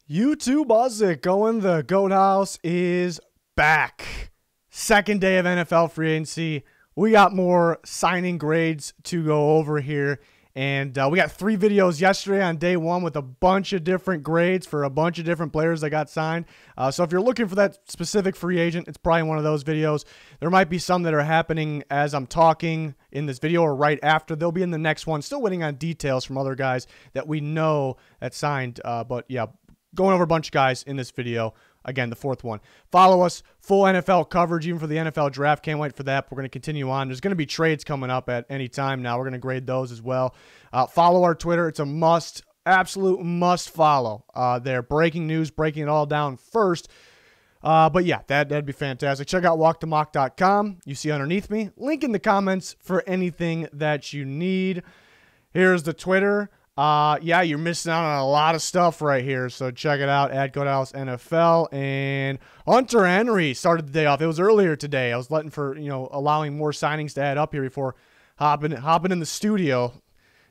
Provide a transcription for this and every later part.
YouTube, how's it going? The GOAT House is back. Second day of NFL free agency. We got more signing grades to go over here. And we got 3 videos yesterday on day 1 with a bunch of different grades for a bunch of different players that got signed. So if you're looking for that specific free agent, it's probably one of those videos. There might be some that are happening as I'm talking in this video or right after. They'll be in the next one. Still waiting on details from other guys that we know that signed. But yeah, going over a bunch of guys in this video. Again, the 4th one. Follow us. Full NFL coverage, even for the NFL draft. Can't wait for that. We're going to continue on. There's going to be trades coming up at any time now. We're going to grade those as well. Follow our Twitter. It's a must, absolute must follow. They're breaking news, breaking it all down first. But yeah, that'd be fantastic. Check out walkthemock.com. You see underneath me. Link in the comments for anything that you need. Here's the Twitter. Yeah, you're missing out on a lot of stuff right here, so check it out at GoDallas NFL. And Hunter Henry started the day off. It was earlier today. I was letting for, allowing more signings to add up here before hopping in the studio,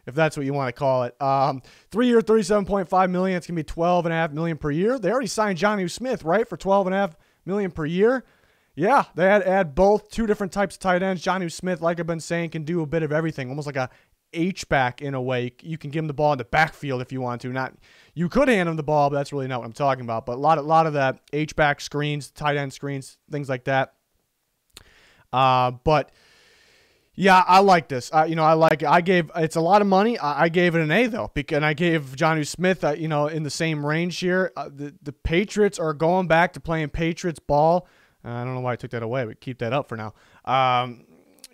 if that's what you want to call it. 3-year, $37.5 million. It's gonna be $12.5 million per year. They already signed Jonnu Smith, right, for $12.5 million per year. Yeah, they add both 2 different types of tight ends. Jonnu Smith, like I've been saying, can do a bit of everything, almost like a H-back in a way. You can give him the ball in the backfield if you want to. You could hand him the ball, but that's really not what I'm talking about. But a lot of that H-back screens, tight end screens, things like that. But yeah, I like this. I like it. It's a lot of money. I gave it an A though, and I gave Jonnu Smith, in the same range here. The Patriots are going back to playing Patriots ball. I don't know why I took that away, but keep that up for now.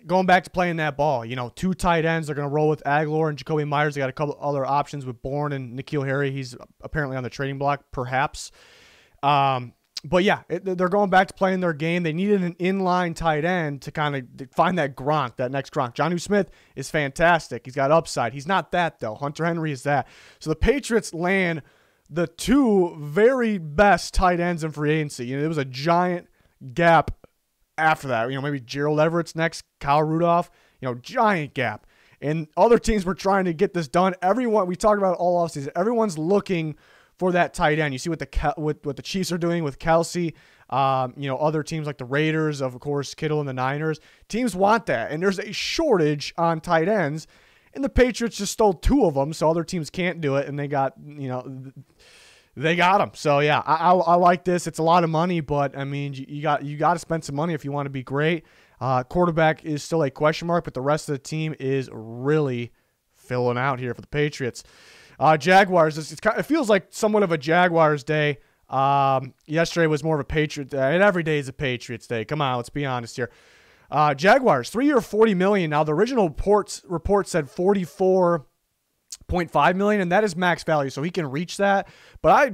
Going back to playing that ball, 2 tight ends. They're going to roll with Aguilar and Jacoby Myers. They got a couple other options with Bourne and N'Keal Harry. He's apparently on the trading block, perhaps. But yeah, they're going back to playing their game. They needed an inline tight end to kind of find that Gronk, that next Gronk. Jonnu Smith is fantastic. He's got upside. He's not that, though. Hunter Henry is that. So the Patriots land the 2 very best tight ends in free agency. There was a giant gap after that. Maybe Gerald Everett's next, Kyle Rudolph, giant gap. And other teams were trying to get this done. Everyone, we talked about it all offseason, everyone's looking for that tight end. You see what the Chiefs are doing with Kelsey. Other teams like the Raiders, of course, Kittle and the Niners. Teams want that. And there's a shortage on tight ends. And the Patriots just stole 2 of them, so other teams can't do it. And they got, they got them. So yeah, I like this. It's a lot of money, but I mean, you got to spend some money if you want to be great. Quarterback is still a question mark, but the rest of the team is really filling out here for the Patriots. Jaguars. It feels like somewhat of a Jaguars day. Yesterday was more of a Patriot day, and every day is a Patriots day. Come on, let's be honest here. Jaguars, 3-year, $40 million. Now the original report said $44.5 million, and that is max value, so he can reach that. But I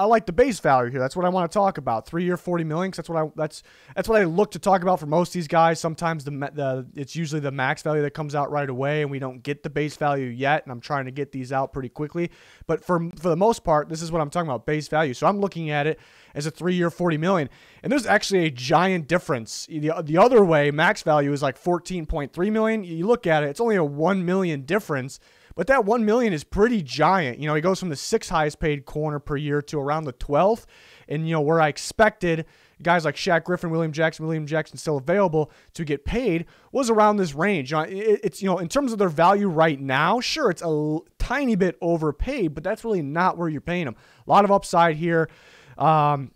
like the base value here. That's what I want to talk about. 3-year, $40 million. That's what I look to talk about for most of these guys. Sometimes it's usually the max value that comes out right away, and we don't get the base value yet. And I'm trying to get these out pretty quickly. But for the most part, this is what I'm talking about, base value. So I'm looking at it as a 3-year, $40 million, and there's actually a giant difference. The other way, max value is like $14.3 million. You look at it, it's only a $1 million difference. But that $1 million is pretty giant. He goes from the 6th highest paid corner per year to around the 12th. And, where I expected guys like Shaq, Griffin, William Jackson still available to get paid was around this range. It's in terms of their value right now, sure, it's a tiny bit overpaid, but that's really not where you're paying them. A lot of upside here. So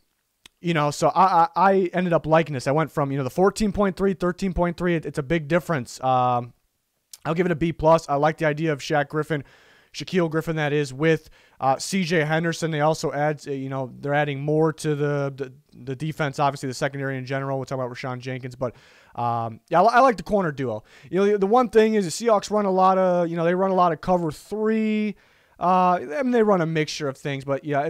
I ended up liking this. I went from, the 14.3, 13.3. It's a big difference. I'll give it a B+. I like the idea of Shaquill Griffin, that is, with C.J. Henderson. They also add, they're adding more to the defense, obviously the secondary in general. We'll talk about Rayshawn Jenkins, but yeah, I like the corner duo. The one thing is the Seahawks run a lot of, they run a lot of cover 3. They run a mixture of things, but yeah,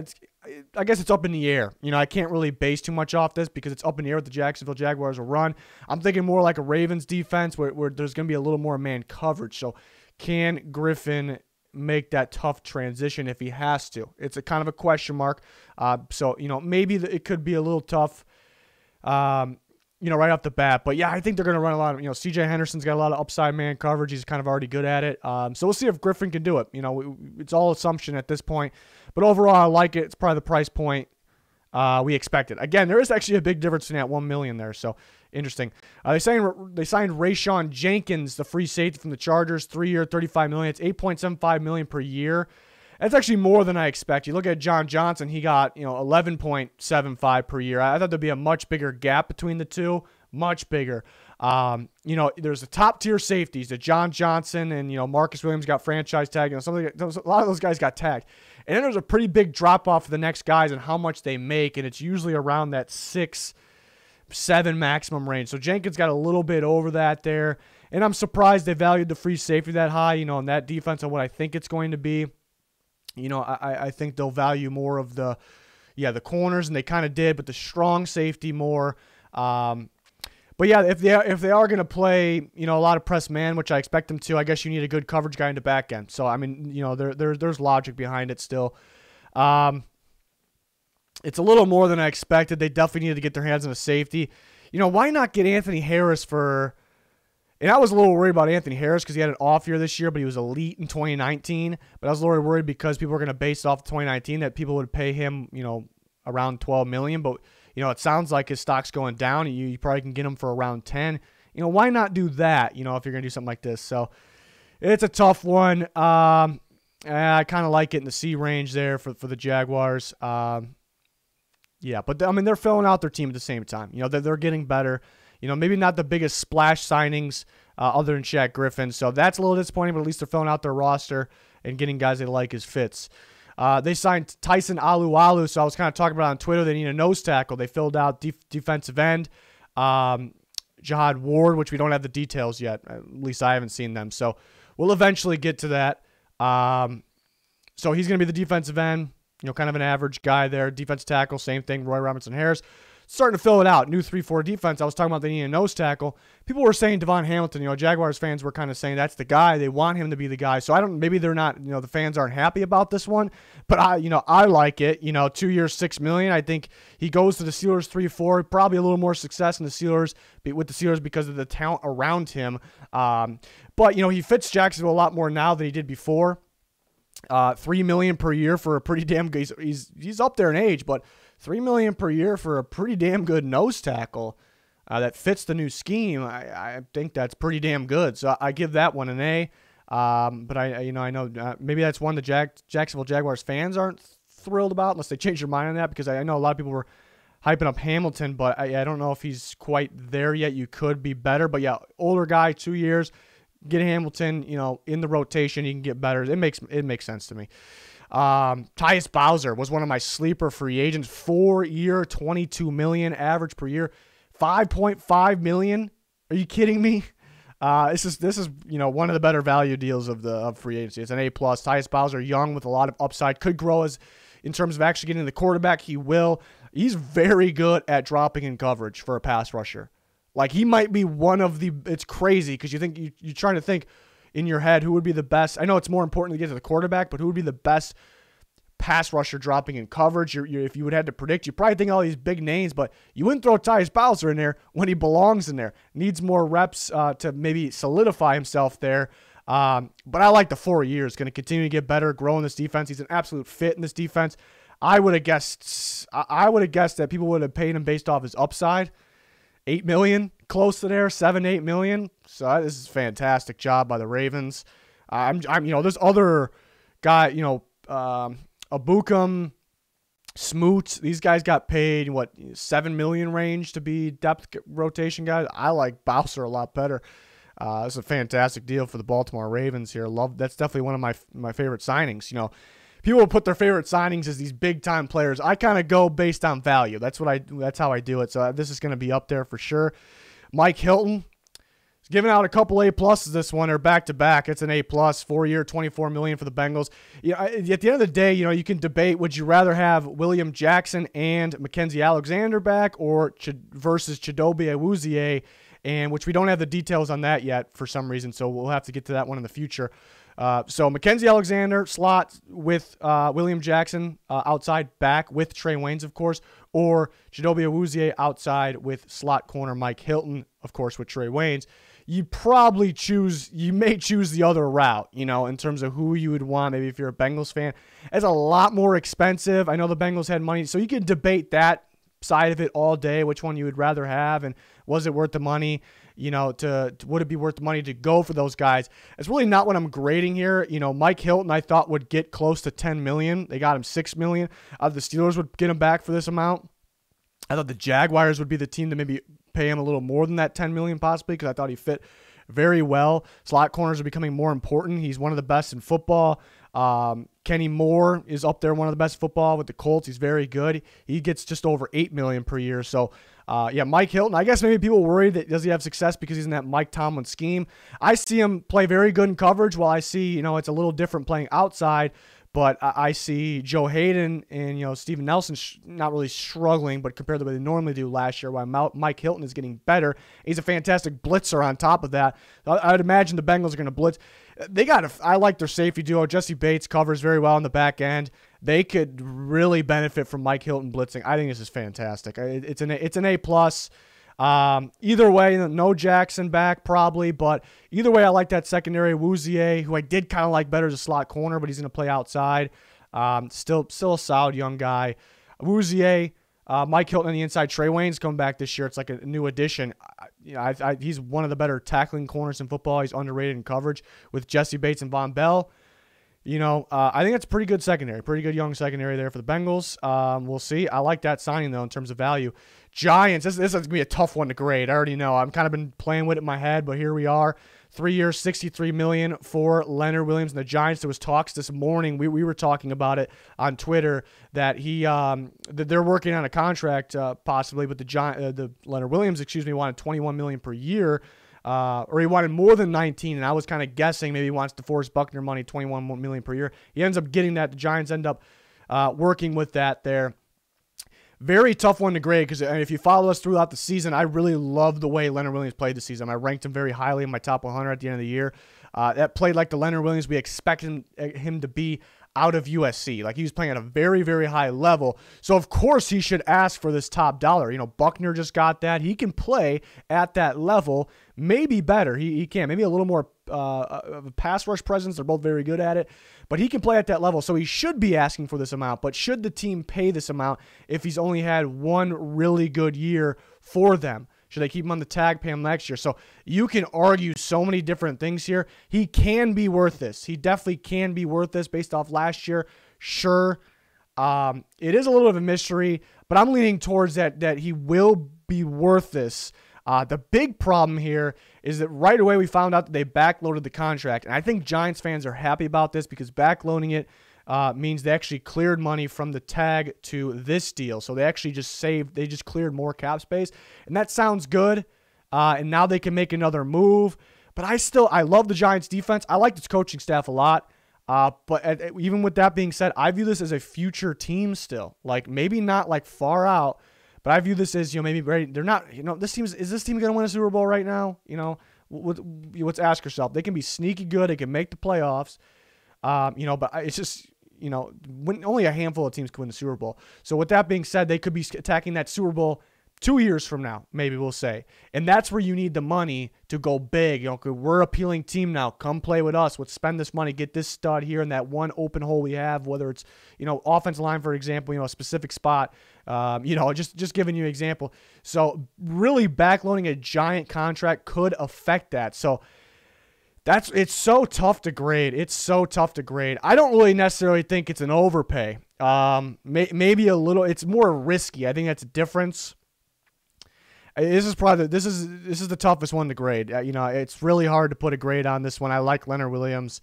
I guess it's up in the air. I can't really base too much off this because it's up in the air what the Jacksonville Jaguars will run. I'm thinking more like a Ravens defense where there's going to be a little more man coverage. So can Griffin make that tough transition if he has to? It's a kind of a question mark. So, maybe it could be a little tough. right off the bat. But yeah, I think they're going to run a lot of, CJ Henderson's got a lot of upside man coverage. He's kind of already good at it. So we'll see if Griffin can do it. It's all assumption at this point. But overall, I like it. It's probably the price point we expected. Again, there is actually a big difference in that $1 million there. So interesting. They signed Rayshawn Jenkins, the free safety from the Chargers, 3-year, $35 million. It's $8.75 million per year. That's actually more than I expect. You look at John Johnson, he got, $11.75 per year. I thought there'd be a much bigger gap between the two, much bigger. There's the top tier safeties, the John Johnson and, Marcus Williams got franchise tagged. A lot of those guys got tagged. And then there's a pretty big drop off for the next guys and how much they make, and it's usually around that 6-7 maximum range. So Jenkins got a little bit over that there. And I'm surprised they valued the free safety that high, in that defense on what I think it's going to be. I think they'll value more of the corners, and they kind of did, but the strong safety more. But yeah, if they are going to play, a lot of press man, which I expect them to, I guess you need a good coverage guy in the back end. So I mean, there's logic behind it still. It's a little more than I expected. They definitely needed to get their hands on a safety. Why not get Anthony Harris for? And I was a little worried about Anthony Harris because he had an off year this year, but he was elite in 2019. But I was a little worried because people were going to base it off of 2019 that people would pay him, around $12 million. But it sounds like his stock's going down. You probably can get him for around 10. Why not do that? If you're going to do something like this. So it's a tough one. I kind of like it in the C range there for the Jaguars. Yeah, but I mean they're filling out their team at the same time. They're getting better. Maybe not the biggest splash signings other than Shaq Griffin. So that's a little disappointing, but at least they're filling out their roster and getting guys they like as fits. They signed Tyson Aluwalu, so I was kind of talking about on Twitter. They need a nose tackle. They filled out defensive end. Jihad Ward, which we don't have the details yet. At least I haven't seen them. So we'll eventually get to that. So he's going to be the defensive end, kind of an average guy there. Defensive tackle, same thing, Roy Robinson Harris. Starting to fill it out. New 3-4 defense. I was talking about they need a nose tackle. People were saying Devon Hamilton. Jaguars fans were kind of saying that's the guy. They want him to be the guy. So maybe they're not, the fans aren't happy about this one. But I like it. 2 years, $6 million. I think he goes to the Steelers 3-4. Probably a little more success in the Steelers because of the talent around him. But he fits Jacksonville a lot more now than he did before. $3 million per year for a pretty damn good. He's up there in age, but $3 million per year for a pretty damn good nose tackle that fits the new scheme. I think that's pretty damn good. So I give that one an A. But I know maybe that's one the Jacksonville Jaguars fans aren't thrilled about unless they change their mind on that, because I know a lot of people were hyping up Hamilton, but I don't know if he's quite there yet. You could be better, but yeah, older guy, 2 years. Get Hamilton, in the rotation, you can get better. It makes sense to me. Tyus Bowser was one of my sleeper free agents. 4-year, $22 million average per year, $5.5 million. Are you kidding me? This is one of the better value deals of free agency. It's an A+. Tyus Bowser, young with a lot of upside, could grow in terms of actually getting the quarterback. He will. He's very good at dropping in coverage for a pass rusher. Like, he might be one of the – it's crazy because you're trying to think in your head who would be the best. I know it's more important to get to the quarterback, but who would be the best pass rusher dropping in coverage? If you would have to predict, you probably think all these big names, but you wouldn't throw Tyus Bowser in there when he belongs in there. Needs more reps to maybe solidify himself there. But I like the 4 years. Going to continue to get better, grow in this defense. He's an absolute fit in this defense. I would have guessed that people would have paid him based off his upside. $8 million, close to there, $7-8 million. So this is a fantastic job by the Ravens. There's other guy, Abukum, Smoot. These guys got paid $7 million range to be depth rotation guys. I like Bowser a lot better. It's a fantastic deal for the Baltimore Ravens here. That's definitely one of my favorite signings. People will put their favorite signings as these big-time players. I kind of go based on value. That's how I do it. So this is going to be up there for sure. Mike Hilton is giving out a couple A+ this one, or back-to-back. It's an A+, 4-year, $24 million for the Bengals. At the end of the day, you can debate, would you rather have William Jackson and Mckenzie Alexander back versus Chidobe Awuzie, and which we don't have the details on that yet for some reason, so we'll have to get to that one in the future. So Mckenzie Alexander, slot with William Jackson outside back with Trey Waynes, of course, or Chidobe Awuzie outside with slot corner Mike Hilton, of course, with Trey Waynes. You may choose the other route, in terms of who you would want. Maybe if you're a Bengals fan, it's a lot more expensive. I know the Bengals had money, so you can debate that side of it all day, which one you would rather have, and was it worth the money? Would it be worth the money to go for those guys? It's really not what I'm grading here. Mike Hilton I thought would get close to $10 million. They got him $6 million. The Steelers would get him back for this amount. I thought the Jaguars would be the team to maybe pay him a little more than that $10 million possibly, because I thought he fit very well. Slot corners are becoming more important. He's one of the best in football. Kenny Moore is up there, one of the best in football with the Colts. He's very good. He gets just over $8 million per year. So, Mike Hilton. I guess maybe people worry that does he have success because he's in that Mike Tomlin scheme. I see him play very good in coverage, while I see, it's a little different playing outside. But I see Joe Hayden and, Steven Nelson not really struggling, but compared to what they normally do last year, while Mike Hilton is getting better. He's a fantastic blitzer on top of that. I would imagine the Bengals are going to blitz. I like their safety duo. Jesse Bates covers very well on the back end. They could really benefit from Mike Hilton blitzing. I think this is fantastic. It's an A+. Either way, no Jackson back probably, but either way, I like that secondary. Awuzie, who I did kind of like better as a slot corner, but he's going to play outside. Still a solid young guy. Awuzie, Mike Hilton on the inside. Trey Waynes coming back this year. It's like a new addition. He's one of the better tackling corners in football. He's underrated in coverage with Jesse Bates and Von Bell. I think that's a pretty good secondary, pretty good young secondary there for the Bengals. We'll see. I like that signing, though, in terms of value. Giants, this is going to be a tough one to grade. I already know. I've kind of been playing with it in my head, but here we are. 3 years, $63 million for Leonard Williams and the Giants. There was talks this morning. We were talking about it on Twitter that that they're working on a contract possibly, but the Leonard Williams, wanted $21 million per year. Or he wanted more than 19, and I was kind of guessing maybe he wants DeForest Buckner money, $21 million per year. He ends up getting that. The Giants end up working with that there. Very tough one to grade, because if you follow us throughout the season, I really love the way Leonard Williams played this season. I ranked him very highly in my top 100 at the end of the year. That played like the Leonard Williams we expected him to be out of USC. Like, he was playing at a very, very high level. So, of course, he should ask for this top dollar. Buckner just got that. He can play at that level, maybe better. He can. Maybe a little more of a pass rush presence. They're both very good at it. But he can play at that level, so he should be asking for this amount. But should the team pay this amount if he's only had one really good year for them? Should they keep him on the tag, pay him next year? So you can argue so many different things here. He can be worth this. He definitely can be worth this based off last year. Sure. It is a little bit of a mystery, but I'm leaning towards that he will be worth this. The big problem here is that right away we found out that they backloaded the contract. And I think Giants fans are happy about this, because backloading it means they actually cleared money from the tag to this deal. So they actually just cleared more cap space. And that sounds good. And now they can make another move. But I love the Giants defense. I like this coaching staff a lot. But even with that being said, I view this as a future team still. Like, maybe not like far out, but I view this as, maybe they're not, is this team going to win a Super Bowl right now? Let's ask yourself. They can be sneaky good. They can make the playoffs. But it's just, only a handful of teams can win the Super Bowl. So with that being said, they could be attacking that Super Bowl 2 years from now, maybe we'll say. And that's where you need the money to go big. We're a appealing team now. Come play with us. Let's spend this money, get this stud here in that one open hole we have, whether it's, offensive line, for example, a specific spot, just giving you an example. So really backloading a giant contract could affect that. So it's so tough to grade. I don't really necessarily think it's an overpay. Maybe a little, it's more risky. I think that's a difference. This is the toughest one to grade. It's really hard to put a grade on this one. I like Leonard Williams.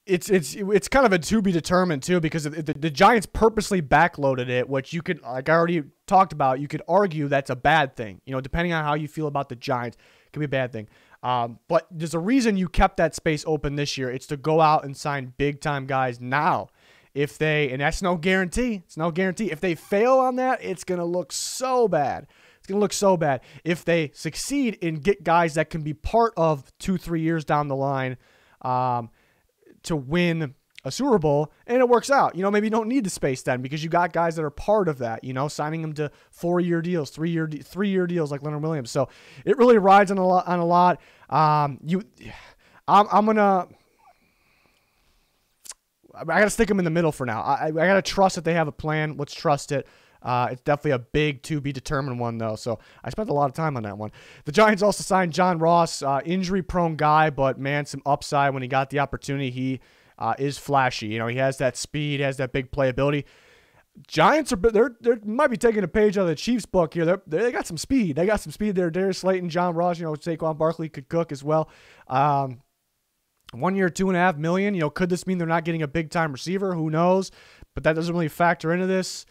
It's kind of a to be determined too, because the Giants purposely backloaded it, which you could, like I already talked about, you could argue that's a bad thing. Depending on how you feel about the Giants, it can be a bad thing. But there's a reason you kept that space open this year. It's to go out and sign big time guys now. And that's no guarantee. It's no guarantee. If they fail on that, it's going to look so bad. It's going to look so bad. If they succeed and get guys that can be part of 2-3 years down the line to win a Super Bowl, and it works out. Maybe you don't need the space then because you got guys that are part of that, signing them to 4-year deals, 3-year deals like Leonard Williams. So it really rides on a lot. I got to stick them in the middle for now. I got to trust that they have a plan. Let's trust it. It's definitely a big to-be-determined one, though, so I spent a lot of time on that one. The Giants also signed John Ross, injury-prone guy, but, man, some upside when he got the opportunity. He is flashy. He has that speed, has that big playability. Giants they might be taking a page out of the Chiefs book here. They got some speed. They got some speed there. Darius Slayton, John Ross, Saquon Barkley could cook as well. 1 year, $2.5 million. Could this mean they're not getting a big-time receiver? Who knows? But that doesn't really factor into this.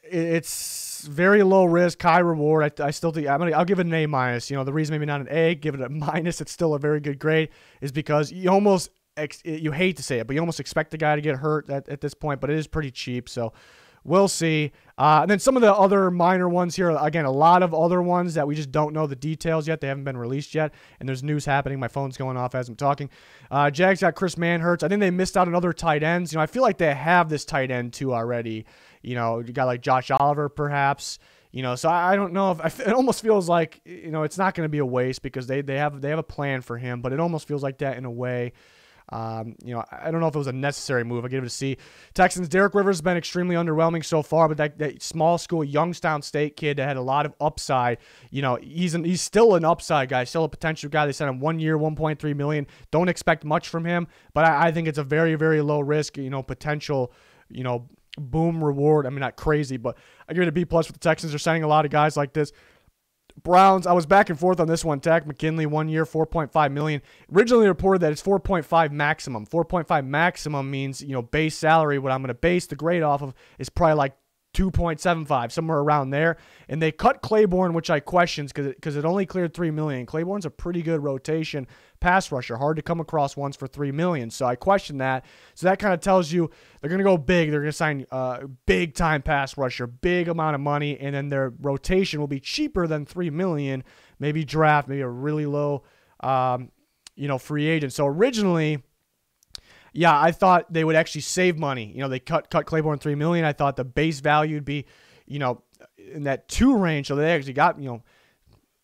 It's very low risk, high reward. I still think I'll give it an A-. The reason maybe not an A, give it a minus. It's still a very good grade, is because you hate to say it, but you almost expect the guy to get hurt at this point. But it is pretty cheap, so we'll see. And then some of the other minor ones here, again, a lot of other ones that we just don't know the details yet. They haven't been released yet, and there's news happening. My phone's going off as I'm talking. Jags got Chris Manhertz. I think they missed out on other tight ends. I feel like they have this tight end too already. You got like Josh Oliver perhaps. So I don't know if it almost feels like it's not going to be a waste because they have a plan for him, but it almost feels like that in a way. I don't know if it was a necessary move. I give it a C. Texans, Derek Rivers has been extremely underwhelming so far, but that small school Youngstown State kid that had a lot of upside, he's still an upside guy, still a potential guy. They sent him 1 year, $1.3 million. Don't expect much from him, but I think it's a very, very low risk, potential, boom reward. I mean, not crazy, but I give it a B+ with the Texans. They're signing a lot of guys like this. Browns, I was back and forth on this one. Takk McKinley, 1 year, $4.5 million. Originally reported that it's 4.5 maximum. 4.5 maximum means, base salary. What I'm going to base the grade off of is probably like 2.75, somewhere around there. And they cut Claiborne, which I questioned because it only cleared $3 million. Claiborne's a pretty good rotation pass rusher. Hard to come across ones for $3 million. So I question that. So that kind of tells you they're going to go big. They're going to sign big-time pass rusher, big amount of money, and then their rotation will be cheaper than $3 million. Maybe draft, maybe a really low, free agent. So originally, yeah, I thought they would actually save money. They cut Claiborne $3 million. I thought the base value would be, in that 2 range. So they actually got,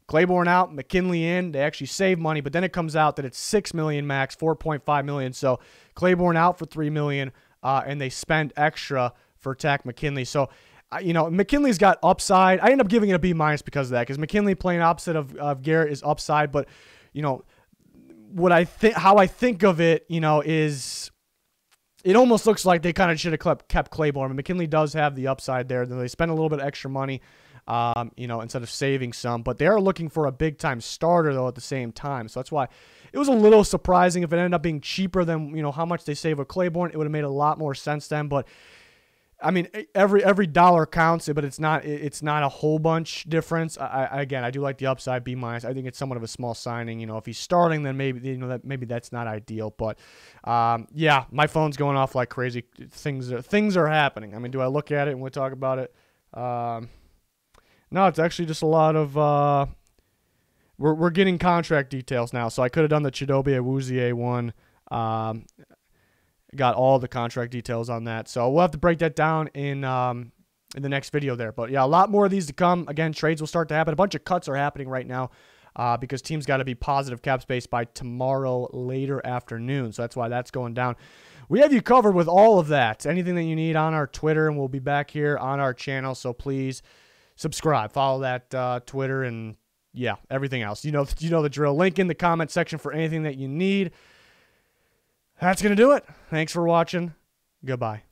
Claiborne out, McKinley in. They actually save money, but then it comes out that it's $6 million max, $4.5 million. So Claiborne out for $3 million, and they spend extra for Takk McKinley. So, McKinley's got upside. I end up giving it a B- because of that, because McKinley playing opposite of Garrett is upside, but how I think of it, is it almost looks like they kind of should have kept Claiborne. But McKinley does have the upside there. They spend a little bit of extra money, instead of saving some. But they are looking for a big-time starter, though, at the same time. So that's why it was a little surprising if it ended up being cheaper than, how much they save with Claiborne. It would have made a lot more sense then. But I mean, every dollar counts, but it's not a whole bunch difference. I do like the upside B-. I think it's somewhat of a small signing. If he's starting, then maybe that's not ideal. But yeah, my phone's going off like crazy. Things are happening. I mean, do I look at it and we'll talk about it? No, it's actually just a lot of we're getting contract details now. So I could have done the Chidobe Awuzie one. Got all the contract details on that. So we'll have to break that down in the next video there. But yeah, a lot more of these to come. Again, trades will start to happen. A bunch of cuts are happening right now because teams got to be positive cap space by tomorrow later afternoon. So that's why that's going down. We have you covered with all of that. Anything that you need on our Twitter, and we'll be back here on our channel. So please subscribe, follow that Twitter, and yeah, everything else. You know the drill. Link in the comment section for anything that you need. That's going to do it. Thanks for watching. Goodbye.